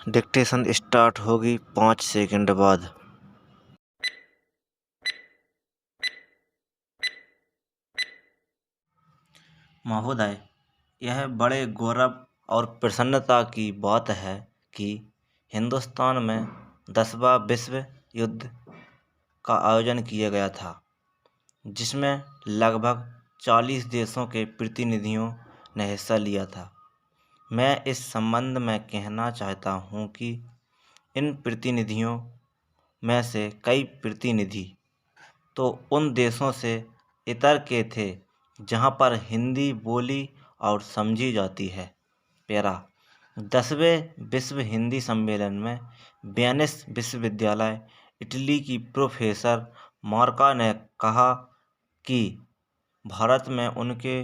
Dictation start होगी 5 second बाद। महोदय, यह बड़े गौरव और प्रसन्नता की बात है कि हिंदुस्तान में 10वां विश्व युद्ध का आयोजन किया गया था, जिसमें लगभग 40 देशों के प्रतिनिधियों ने हिस्सा लिया था। मैं इस संबंध में कहना चाहता हूं कि इन प्रतिनिधियों में से कई प्रतिनिधि तो उन देशों से इतर के थे जहां पर हिंदी बोली और समझी जाती है। पैरा 10वें विश्व हिंदी सम्मेलन में वेनिस विश्वविद्यालय, इटली की प्रोफेसर मार्का ने कहा कि भारत में उनके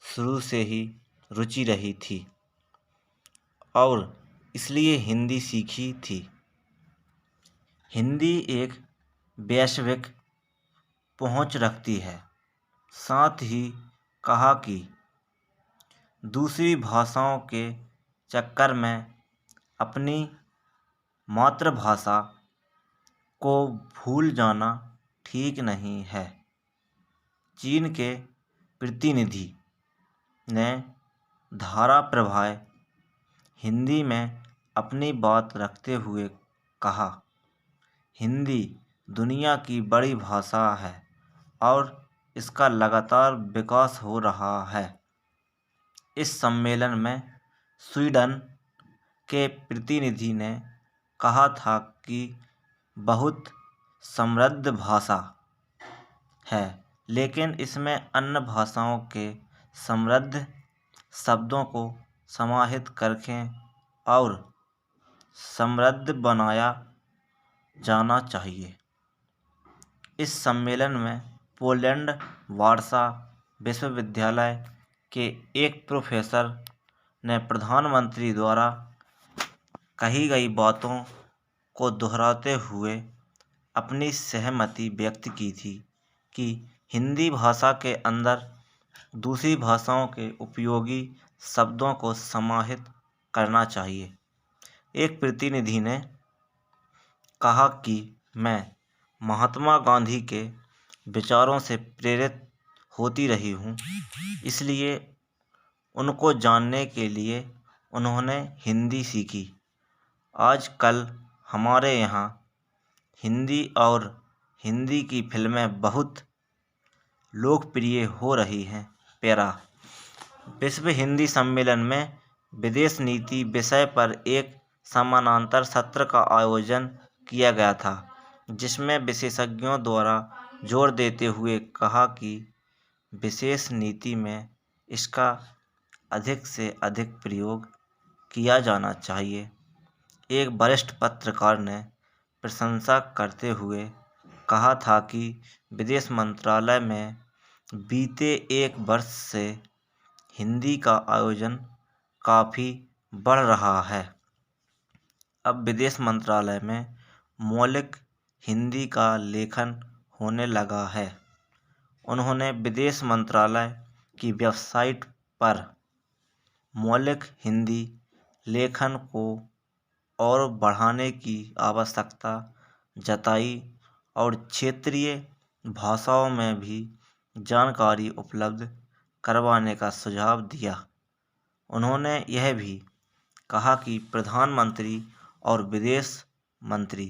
शुरू से ही रुचि रही थी और इसलिए हिंदी सीखी थी। हिंदी एक वैश्विक पहुंच रखती है। साथ ही कहा कि दूसरी भाषाओं के चक्कर में अपनी मातृभाषा को भूल जाना ठीक नहीं है। चीन के प्रतिनिधि ने धारा प्रभाव हिंदी में अपनी बात रखते हुए कहा, हिंदी दुनिया की बड़ी भाषा है और इसका लगातार विकास हो रहा है। इस सम्मेलन में स्वीडन के प्रतिनिधि ने कहा था कि बहुत समृद्ध भाषा है, लेकिन इसमें अन्य भाषाओं के समृद्ध शब्दों को समाहित करके और समृद्ध बनाया जाना चाहिए। इस सम्मेलन में पोलैंड वार्सा विश्वविद्यालय के एक प्रोफेसर ने प्रधानमंत्री द्वारा कही गई बातों को दोहराते हुए अपनी सहमति व्यक्त की थी कि हिंदी भाषा के अंदर दूसरी भाषाओं के उपयोगी शब्दों को समाहित करना चाहिए। एक प्रतिनिधि ने कहा कि मैं महात्मा गांधी के विचारों से प्रेरित होती रही हूँ, इसलिए उनको जानने के लिए उन्होंने हिंदी सीखी। आजकल हमारे यहाँ हिंदी और हिंदी की फिल्में बहुत लोकप्रिय हो रही हैं। पैरा विश्व हिंदी सम्मेलन में विदेश नीति विषय पर एक समानांतर सत्र का आयोजन किया गया था, जिसमें विशेषज्ञों द्वारा जोर देते हुए कहा कि विदेश नीति में इसका अधिक से अधिक प्रयोग किया जाना चाहिए। एक वरिष्ठ पत्रकार ने प्रशंसा करते हुए कहा था कि विदेश मंत्रालय में बीते 1 वर्ष से हिंदी का आयोजन काफ़ी बढ़ रहा है। अब विदेश मंत्रालय में मौलिक हिंदी का लेखन होने लगा है। उन्होंने विदेश मंत्रालय की वेबसाइट पर मौलिक हिंदी लेखन को और बढ़ाने की आवश्यकता जताई और क्षेत्रीय भाषाओं में भी जानकारी उपलब्ध करवाने का सुझाव दिया। उन्होंने यह भी कहा कि प्रधानमंत्री और विदेश मंत्री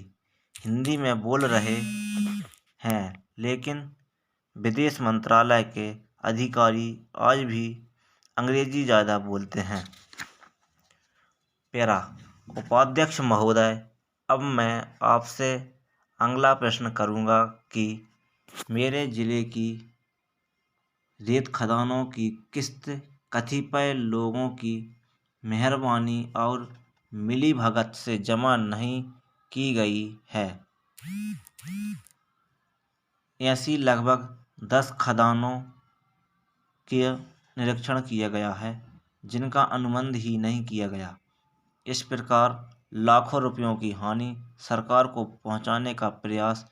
हिंदी में बोल रहे हैं, लेकिन विदेश मंत्रालय के अधिकारी आज भी अंग्रेजी ज़्यादा बोलते हैं। पैरा उपाध्यक्ष महोदय, अब मैं आपसे अगला प्रश्न करूंगा कि मेरे ज़िले की रेत खदानों की किस्त कतिपय लोगों की मेहरबानी और मिलीभगत से जमा नहीं की गई है। ऐसी लगभग 10 खदानों का निरीक्षण किया गया है जिनका अनुबंध ही नहीं किया गया। इस प्रकार लाखों रुपयों की हानि सरकार को पहुंचाने का प्रयास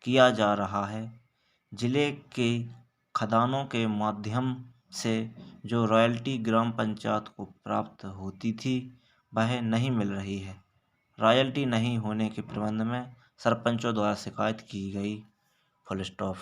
किया जा रहा है। जिले के खदानों के माध्यम से जो रॉयल्टी ग्राम पंचायत को प्राप्त होती थी वह नहीं मिल रही है। रॉयल्टी नहीं होने के प्रबंध में सरपंचों द्वारा शिकायत की गई। Full stop.